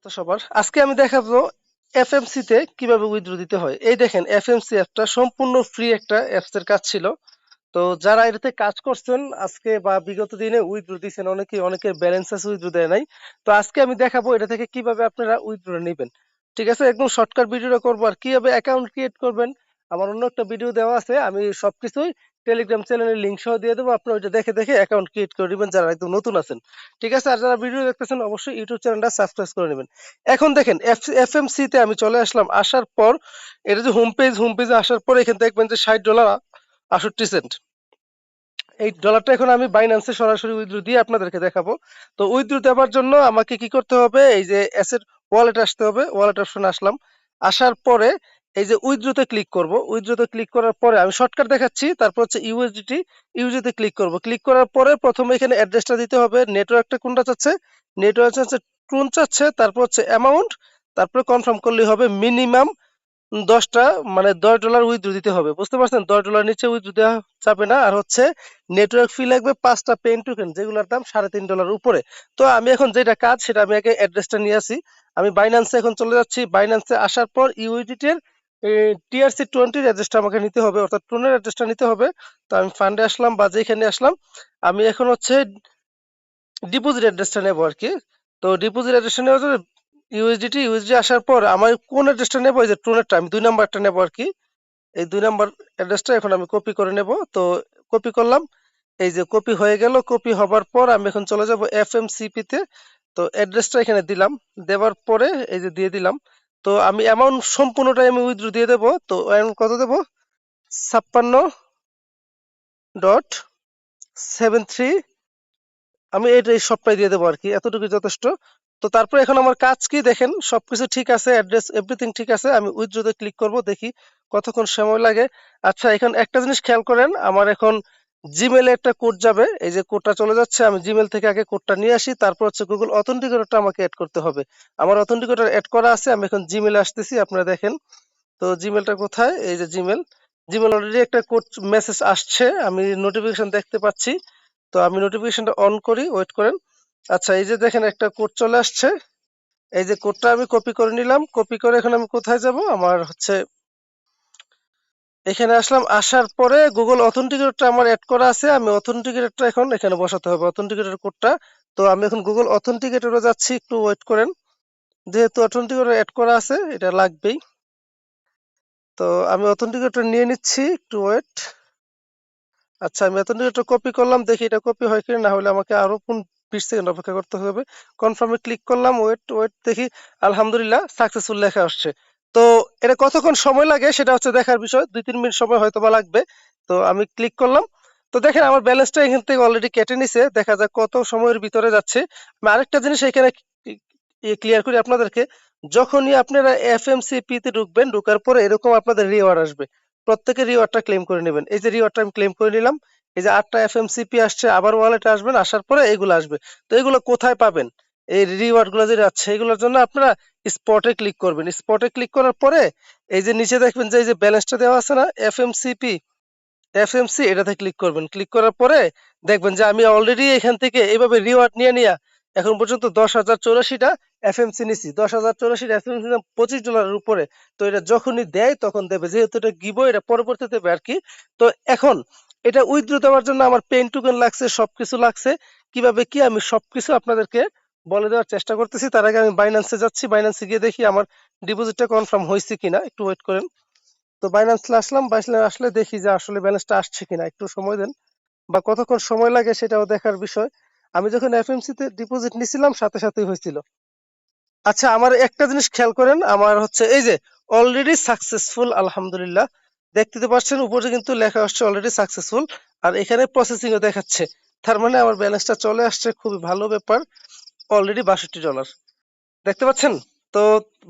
তো সবার আজকে আমি দেখাবো এফএমসি তে কিভাবে উইথড্র দিতে হয়। এই দেখেন এফএমসি অ্যাপটা সম্পূর্ণ ফ্রি একটা অ্যাপস এর কাজ ছিল। তো যারা এটাতে কাজ করছেন আজকে বা বিগত দিনে উইথড্র দিয়েছেন, অনেকের ব্যালেন্স আছে উইথড্র দেয় নাই। তো আজকে আমি দেখাবো এটা থেকে কিভাবে আপনারা উইথড্র নেবেন। ঠিক আছে, একদম শর্টকাট ভিডিওটা করবো। আর কিভাবে অ্যাকাউন্ট ক্রিয়েট করবেন আমার অন্য একটা ভিডিও দেওয়া আছে, আমি সবকিছুই টেলিগ্রাম চ্যানেলের লিংক সহ দিয়ে দেবো। আপনারা ওইটা দেখে দেখে অ্যাকাউন্ট ক্রিয়েট করে নেবেন যারা একদম নতুন আছেন। ঠিক আছে, আর যারা ভিডিও দেখতেছেন অবশ্যই ইউটিউব চ্যানেলটা সাবস্ক্রাইব করে নেবেন। এখন দেখেন এফএমসি তে আমি চলে আসলাম। আসার পর এটা যে হোম পেজে আসার পর এখানে দেখবেন যে $60.68। এই ডলারটা এখন আমি বাইন্যান্সে সরাসরি উইথড্র দিয়ে আপনাদেরকে দেখাবো। তো উইথড্র দেওয়ার জন্য আমাকে কি করতে হবে, এই যে অ্যাসেট ওয়ালেট আসতে হবে। ওয়ালেট অপশনে আসলাম। আসার পরে এই যে উইথড্রতে ক্লিক করব। উইথড্রতে ক্লিক করার পরে আমি শর্টকাট দেখাচ্ছি, তারপর হচ্ছে ইউএসডিটি ক্লিক করব। ক্লিক করার পরে প্রথমে এখানে অ্যাড্রেসটা দিতে হবে। নেটওয়ার্কটা কোনটা চাচ্ছে, নেটওয়ার্ক চাচ্ছে টুন চাচ্ছে, তারপর হচ্ছে অ্যামাউন্ট, তারপরে কনফার্ম করলেই হবে। মিনিমাম 10টা মানে $10 উইথড্র দিতে হবে, বুঝতে পারছেন? $10 নিচে উইথড্র দেওয়া যাবে না। আর হচ্ছে নেটওয়ার্ক ফি লাগবে 5টা পেইন টোকেন, যেগুলোর দাম $3.5 উপরে। তো আমি এখন যেটা কাজ সেটা আমি আগে অ্যাড্রেসটা নিয়ে আসি। আমি বাইন্যান্সে এখন চলে যাচ্ছি। বাইন্যান্সে আসার পর ইউএসডিটি এর TRC20 অ্যাড্রেসটা আমাকে নিতে হবে, অর্থাৎ টোনের অ্যাড্রেসটা নিতে হবে। তো আমি ফান্ডে আসলাম বা যেখানে আসলাম, আমি এখন হচ্ছে ডিপোজিট অ্যাড্রেসটা নেবো আর কি। তো ডিপোজিট অ্যাড্রেসটা নেওয়ার জন্য ইউএসডি আসার পর আমার কোন অ্যাড্রেসটা নেবো, এই যে টোনেরটা আমি 2 নাম্বারটা নেবো আর কি। এই 2 নাম্বার অ্যাড্রেসটা এখন আমি কপি করে নেব। তো কপি করলাম, এই যে কপি হয়ে গেল। কপি হবার পর আমি এখন চলে যাব এফএমসিপি তে। তো অ্যাড্রেসটা এখানে দিলাম, দেওয়ার পরে এই যে দিয়ে দিলাম। তো আমি অ্যামাউন্ট সম্পূর্ণটাই আমি উইথড্র দিয়ে দেবো। তো amount কত দেবো, 56.73। আমি এই সবটাই দিয়ে দেবো আর কি, এতটুকু যথেষ্ট। তো তারপরে এখন আমার কাজ কি দেখেন, সবকিছু ঠিক আছে, অ্যাড্রেস এভরিথিং ঠিক আছে। আমি উইথড্রতে ক্লিক করব, দেখি কতক্ষণ সময় লাগে। আচ্ছা, এখন একটা জিনিস খেয়াল করেন, আমার এখন জিমেলে একটা কোড যাবে। এই যে কোডটা চলে যাচ্ছে, আমি জিমেল থেকে আগে কোডটা নিয়ে আসি, তারপর হচ্ছে গুগল অথেন্টিকেটরটা আমাকে অ্যাড করতে হবে। আমার অথেন্টিকেটর অ্যাড করা আছে, আমি এখন জিমেলে আসতেছি, আপনারা দেখেন। তো জিমেলটা কোথায়, এই যে জিমেল। জিমেল অলরেডি একটা কোড মেসেজ আসছে, আমি নোটিফিকেশন দেখতে পাচ্ছি। তো আমি নোটিফিকেশনটা অন করি, ওয়েট করেন। আচ্ছা, এই যে দেখেন একটা কোড চলে আসছে। এই যে কোডটা আমি কপি করে নিলাম। কপি করে এখন আমি কোথায় যাব, আমার হচ্ছে এখানে আসলাম। আসার পরে গুগল অথেন্টিকেটরটা আমার অ্যাড করা আছে, আমি অথেন্টিকেটরটা এখন এখানে বসাতে হবে, অথেন্টিকেটর কোডটা। তো আমি এখন গুগল অথেন্টিকেটরে যাচ্ছি, একটু ওয়েট করেন। যেহেতু অথেন্টিকেটর অ্যাড করা আছে এটা লাগবেই। তো আমি অথেন্টিকেটর নিয়ে নিচ্ছি, একটু ওয়েট। আচ্ছা, আমি এতটুকু একটা কপি করলাম, দেখি এটা কপি হয় কিনা, না হলে আমাকে আরো 20 সেকেন্ড অপেক্ষা করতে হবে। কনফার্মে ক্লিক করলাম, ওয়েট ওয়েট, দেখি আলহামদুলিল্লাহ সাকসেসফুল লেখা আসছে। তো এটা কতক্ষণ সময় লাগে সেটা হচ্ছে দেখার বিষয়, 2-3 মিনিট সময় হয়তো বা লাগবে। তো আমি ক্লিক করলাম। তো দেখেন আমার ব্যালেন্সটা এখান থেকে অলরেডি কেটে নিছে, দেখা যাক কত সময়ের ভিতরে যাচ্ছে। আমি আরেকটা জিনিস এখানে ক্লিয়ার করি আপনাদেরকে। যখনই আপনারা এফএমসিপি তে ঢুকবেন, ঢোকার পরে এরকম আপনাদের রিওয়ার্ড আসবে। প্রত্যেকে রিওয়ার্ডটা ক্লেম করে নেবেন। এই যে রিওয়ার্ডটা আমি ক্লেম করে নিলাম। এই যে 8টা এফএমসিপি আসছে, আবার ওয়ালেটে আসবেন, আসার পরে এগুলো আসবে। তো এগুলো কোথায় পাবেন, এই রিওয়ার্ড গুলো যেটা আছে এগুলোর জন্য আপনারা স্পটে ক্লিক করবেন। স্পটে ক্লিক করার পরে এই যে নিচে দেখবেন যে এই যে ব্যালেন্সটা দেওয়া আছে না, এফএমসি, এটাতে ক্লিক করবেন। ক্লিক করার পরে দেখবেন যে আমি অলরেডি এখান থেকে এইভাবে রিওয়ার্ড নিয়ে নিয়ে এখন পর্যন্ত 10,084টা এফএমসি নিছি। 10,084 এফএমসি দাম $25 উপরে। তো এটা যখনই দেয় তখন দেবে, যেহেতু এটা গিভ, এটা পরবর্তীতে দেবে আর কি। তো এখন এটা উইথড্র দেওয়ার জন্য আমার পেইন টোকেন লাগছে, সবকিছু লাগছে। কিভাবে কি আমি সবকিছু আপনাদেরকে বলে দেওয়ার চেষ্টা করতেছি। তার আগে আমি বাইন্যান্সে যাচ্ছি, বাইন্যান্সে গিয়ে দেখি আমার ডিপোজিটটা কনফার্ম হয়েছে কিনা, একটু ওয়েট করেন। তো বাইন্যান্সে আসলাম, বাইন্যান্সে আসলে দেখি যে আসলে ব্যালেন্সটা আসছে কিনা, একটু সময় দেন। বা কতক্ষণ সময় লাগে সেটাও দেখার বিষয়। আমি যখন এফএমসি তে ডিপোজিট নিছিলাম সাথে সাথেই হয়েছিল। আচ্ছা, আমার একটা জিনিস খেয়াল করেন, আমার হচ্ছে এই যে অলরেডি সাকসেসফুল, আলহামদুলিল্লাহ। দেখতে তো পাচ্ছেন উপরে কিন্তু লেখা আসছে অলরেডি সাকসেসফুল, আর এখানে প্রসেসিং ও দেখাচ্ছে। তার মানে আমার ব্যালেন্সটা চলে আসছে, খুবই ভালো ব্যাপার। অলরেডি $62 দেখতে পাচ্ছেন। তো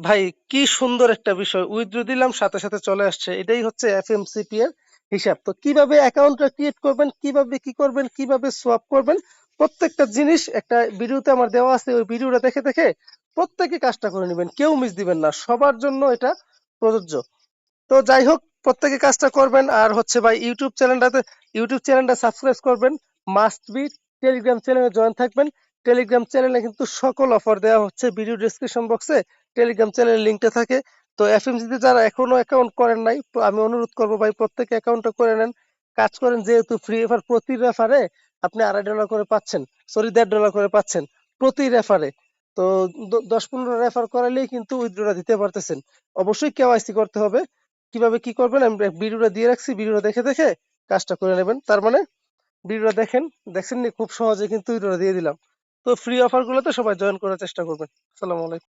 ভাই, কি সুন্দর একটা বিষয়, উইথড্র দিলাম সাথে সাথে চলে আসছে। এটাই হচ্ছে এফএমসিপি এর হিসাব। তো কিভাবে অ্যাকাউন্টটা ক্রিয়েট করবেন, কিভাবে কি করবেন, কিভাবে সোয়াপ করবেন, প্রত্যেকটা জিনিস একটা ভিডিওতে আমার দেওয়া আছে, ওই ভিডিওটা দেখে দেখে প্রত্যেকে কাজটা করে নেবেন, কেউ মিস দিবেন না, সবার জন্য এটা প্রযোজ্য। তো যাই হোক, প্রত্যেকে কাজটা করবেন। আর হচ্ছে ভাই ইউটিউব চ্যানেলটা সাবস্ক্রাইব করবেন, মাস্ট বি। টেলিগ্রাম চ্যানেলে জয়েন থাকবেন, টেলিগ্রাম চ্যানেলে কিন্তু সকল অফার দেওয়া হচ্ছে। ভিডিও ডেসক্রিপশন বক্সে টেলিগ্রাম চ্যানেলের লিঙ্কটা থাকে। তো এফএমজিতে যারা এখনো অ্যাকাউন্ট করেন নাই, আমি অনুরোধ করব ভাই প্রত্যেকে অ্যাকাউন্টটা করে নেন। কাজ করেন, যেহেতু ফ্রি রেফার প্রতি রেফারে আপনি $2.5 করে পাচ্ছেন, সরি $1.5 করে পাচ্ছেন প্রতি রেফারে। তো 10-15 রেফার করালেই কিন্তু উইথড্রটা দিতে পারতেছেন। অবশ্যই কেওয়াইসি করতে হবে। কিভাবে কি করবেন আমি ভিডিওটা দিয়ে রাখছি, ভিডিওটা দেখে দেখে কাজটা করে নেবেন। তার মানে ভিডিওটা দেখছেন নি, খুব সহজে কিন্তু উইথড্রটা দিয়ে দিলাম। তো ফ্রি অফার গুলোতে সবাই জয়েন করার চেষ্টা করবেন। আসসালামু আলাইকুম।